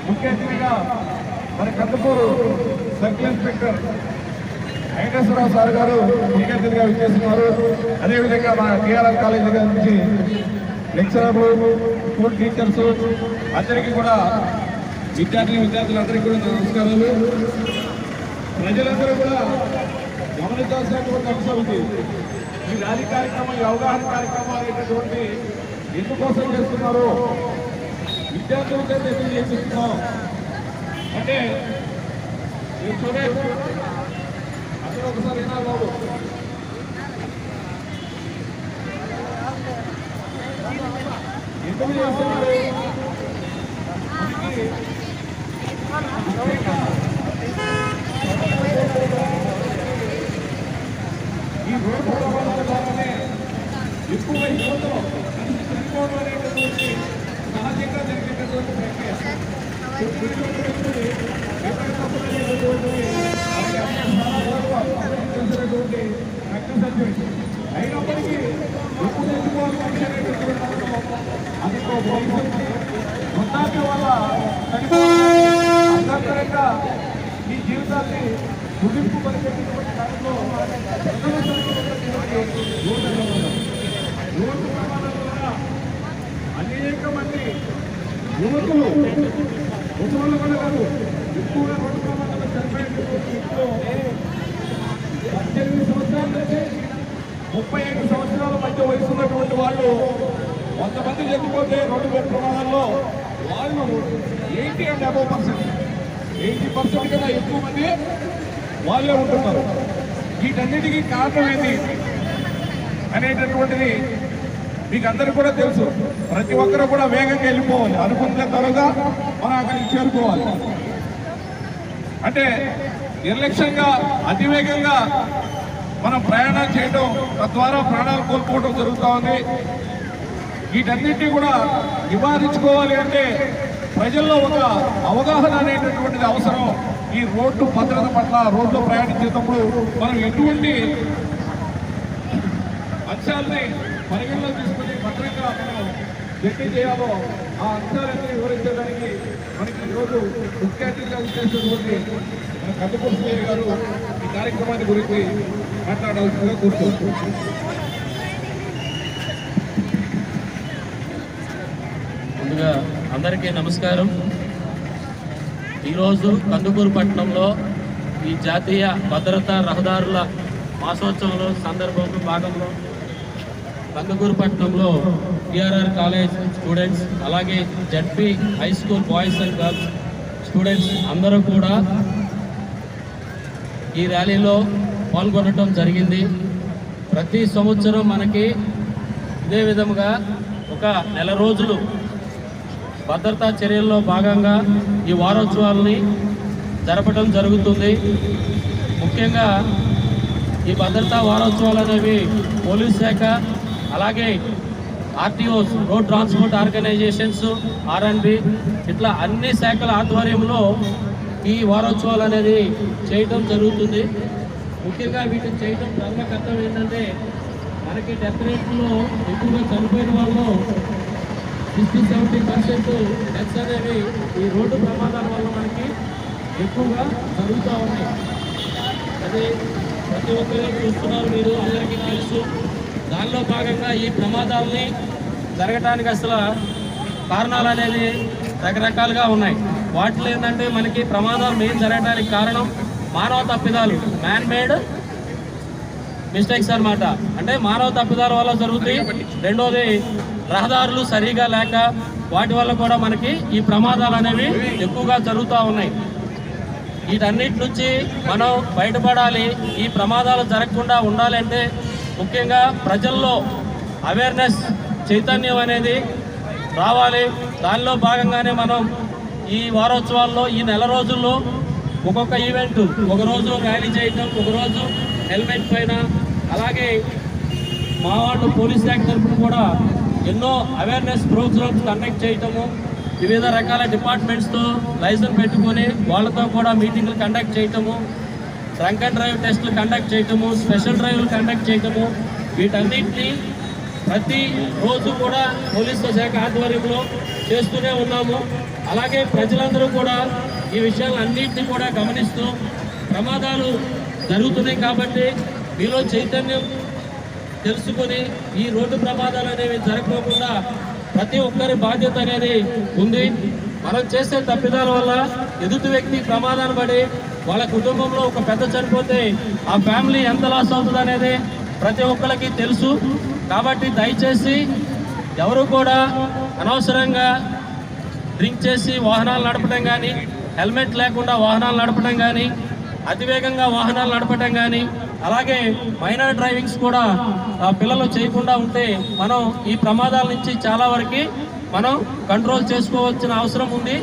ముఖ్య అతిథిగా మన Kandukur circle inspector Venkateswara Rao sir గారు ముఖ్య అతిథిగా విచ్చేస్తున్నారు. అదేవిధంగా మా టీఆర్ఆర్ కాలేజీ నుంచి లెక్చరర్లు, స్కూల్ టీచర్స్ అందరికీ కూడా విద్యార్థులందరికీ కూడా నమస్కారాలు. ప్రజలందరూ కూడా గమనించాల్సినటువంటి అంశం ఇది. ఈ ర్యాలీ కార్యక్రమం, ఈ అవగాహన కార్యక్రమం అనేటటువంటి ఎందుకోసం చేస్తున్నారు, విద్యార్థులతో తెలియజేస్తున్నాం అంటే చూడండి. అందరూ ఒకసారి వినాలి బాబు. ఎందుకు చేస్తున్నారు? ఈ రోడ్డు ప్రమాదాల ద్వారానే ఎక్కువ యువతలో చనిపోవడం అనేటటువంటి సహజంగా జరిగేటటువంటి ప్రక్రియ. అయినప్పటికీ ఎక్కువ చనిపోవాలని అనేటటువంటి అందుకో వృద్ధాప్యం వల్ల అంతరంగా ఈ జీవితాన్ని ముగింపు పరిగెట్టినటువంటి కాలంలో రోడ్డు ప్రమాదాల ద్వారా అనేక మంది యువకులు ముసలి వల్ల కాదు ఎక్కువగా రోడ్డు ప్రమాదాలు చనిపోయేటటువంటి ఇంట్లో 18 సంవత్సరాల నుంచి 35 సంవత్సరాల మధ్య వయసు ఉన్నటువంటి వాళ్ళు 100 మంది చనిపోతే రోడ్డు ప్రమాదాల్లో వాళ్ళు 80 and above %, 80% కన్నా ఎక్కువ మంది వాళ్ళే ఉంటున్నారు. వీటన్నిటికీ కారణం ఏంటి అనేటటువంటిది మీకు అందరికీ కూడా తెలుసు. ప్రతి ఒక్కరూ కూడా వేగంగా వెళ్ళిపోవాలి, అనుకున్న త్వరగా మనం అక్కడికి చేరుకోవాలి. అంటే నిర్లక్ష్యంగా అతివేగంగా మనం ప్రయాణం చేయడం తద్వారా ప్రాణాలు కోల్పోవడం జరుగుతూ ఉంది. వీటన్నిటినీ కూడా నివారించుకోవాలి అంటే ప్రజల్లో ఒక అవగాహన అనేటటువంటిది అవసరం. ఈ రోడ్డు భద్రత పట్ల, రోడ్లో ప్రయాణించేటప్పుడు మనం ఎటువంటి అంశాలని పరిగణలో తీసుకుని భద్రంగా మనం గట్టి చేయాలో ఆ అంశాలన్నీ వివరించడానికి మనకి ఈరోజు ముఖ్య అతిథిగా వచ్చేసినటువంటి మన కందుకూరు సిఐ గారు ఈ కార్యక్రమాన్ని గురించి మాట్లాడాల్సిందిగా కూర్చుంటున్నాం. ముందుగా అందరికీ నమస్కారం. ఈరోజు కందుకూరు పట్టణంలో ఈ జాతీయ భద్రతా రహదారుల మాసోత్సవంలో సందర్భంలో భాగంలో కందుకూరు పట్టణంలో టీఆర్ఆర్ కాలేజ్ స్టూడెంట్స్, అలాగే ZP high school boys and girls students అందరూ కూడా ఈ ర్యాలీలో పాల్గొనడం జరిగింది. ప్రతి సంవత్సరం మనకి ఇదే విధముగా ఒక నెల రోజులు భద్రతా చర్యల్లో భాగంగా ఈ వారోత్సవాలని జరపడం జరుగుతుంది. ముఖ్యంగా ఈ భద్రతా వారోత్సవాలు అనేవి పోలీస్ శాఖ, అలాగే ఆర్టీఓస్, రోడ్ ట్రాన్స్పోర్ట్ ఆర్గనైజేషన్స్, ఆర్ఎండ్బి, ఇట్లా అన్ని శాఖల ఆధ్వర్యంలో ఈ వారోత్సవాలు అనేది చేయడం జరుగుతుంది. ముఖ్యంగా వీటిని చేయడం ప్రధాన కర్తవ్యం ఏంటంటే మనకి డెత్ రేట్లో ఎక్కువగా చనిపోయిన వాళ్ళు 60-70% డెత్స్ అనేవి ఈ రోడ్డు ప్రమాదాల వల్ల మనకి ఎక్కువగా జరుగుతూ ఉన్నాయి. అది ప్రతి ఒక్కరు చూస్తున్నారు, మీరు అందరికీ తెలుసు. దానిలో భాగంగా ఈ ప్రమాదాలని జరగటానికి అసలు కారణాలు అనేది రకరకాలుగా ఉన్నాయి. వాటిలో ఏంటంటే మనకి ప్రమాదాలు మెయిన్ జరగడానికి కారణం మానవ తప్పిదాలు, మ్యాన్ మేడ్ మిస్టేక్స్ అన్నమాట. అంటే మానవ తప్పిదాల వల్ల జరుగుతాయి. రెండోది రహదారులు సరిగా లేక వాటి వల్ల కూడా మనకి ఈ ప్రమాదాలు అనేవి ఎక్కువగా జరుగుతూ ఉన్నాయి. వీటన్నిటి నుంచి మనం బయటపడాలి. ఈ ప్రమాదాలు జరగకుండా ఉండాలంటే ముఖ్యంగా ప్రజల్లో అవేర్నెస్, చైతన్యం అనేది రావాలి. దానిలో భాగంగానే మనం ఈ వారోత్సవాల్లో ఈ నెల రోజుల్లో ఒక్కొక్క ఈవెంట్, ఒకరోజు ర్యాలీ చేయటం, ఒకరోజు హెల్మెట్ పైన, అలాగే మా వాళ్ళు పోలీస్ శాఖ తరఫున కూడా ఎన్నో అవేర్నెస్ ప్రోగ్రామ్స్ కండక్ట్ చేయటము, వివిధ రకాల డిపార్ట్మెంట్స్తో లైసెన్స్ పెట్టుకొని వాళ్ళతో కూడా మీటింగ్లు కండక్ట్ చేయటము, డ్రంక్ అండ్ డ్రైవ్ టెస్టులు కండక్ట్ చేయటము, స్పెషల్ డ్రైవ్లు కండక్ట్ చేయటము, వీటన్నిటినీ ప్రతి రోజు కూడా పోలీసు శాఖ ఆధ్వర్యంలో చేస్తూనే ఉన్నాము. అలాగే ప్రజలందరూ కూడా ఈ విషయాలన్నింటినీ కూడా గమనిస్తూ ప్రమాదాలు జరుగుతున్నాయి కాబట్టి మీలో చైతన్యం తెలుసుకొని ఈ రోడ్డు ప్రమాదాలు అనేవి జరగకుండా ప్రతి ఒక్కరి బాధ్యత అనేది ఉంది. మనం చేసే తప్పిదాల వల్ల ఎదుటి వ్యక్తి ప్రమాదాన్ని పడి వాళ్ళ కుటుంబంలో ఒక పెద్ద చనిపోతే ఆ ఫ్యామిలీ ఎంత లాస్ అవుతుంది అనేది ప్రతి ఒక్కరికి తెలుసు. కాబట్టి దయచేసి ఎవరు కూడా అనవసరంగా డ్రింక్ చేసి వాహనాలు నడపడం కానీ, హెల్మెట్ లేకుండా వాహనాలు నడపడం కానీ, అతివేగంగా వాహనాలు నడపడం కానీ, అలాగే మైనర్ డ్రైవింగ్స్ కూడా పిల్లలు చేయకుండా ఉంటే మనం ఈ ప్రమాదాల నుంచి చాలా వరకు మనం కంట్రోల్ చేసుకోవాల్సిన అవసరం ఉంది.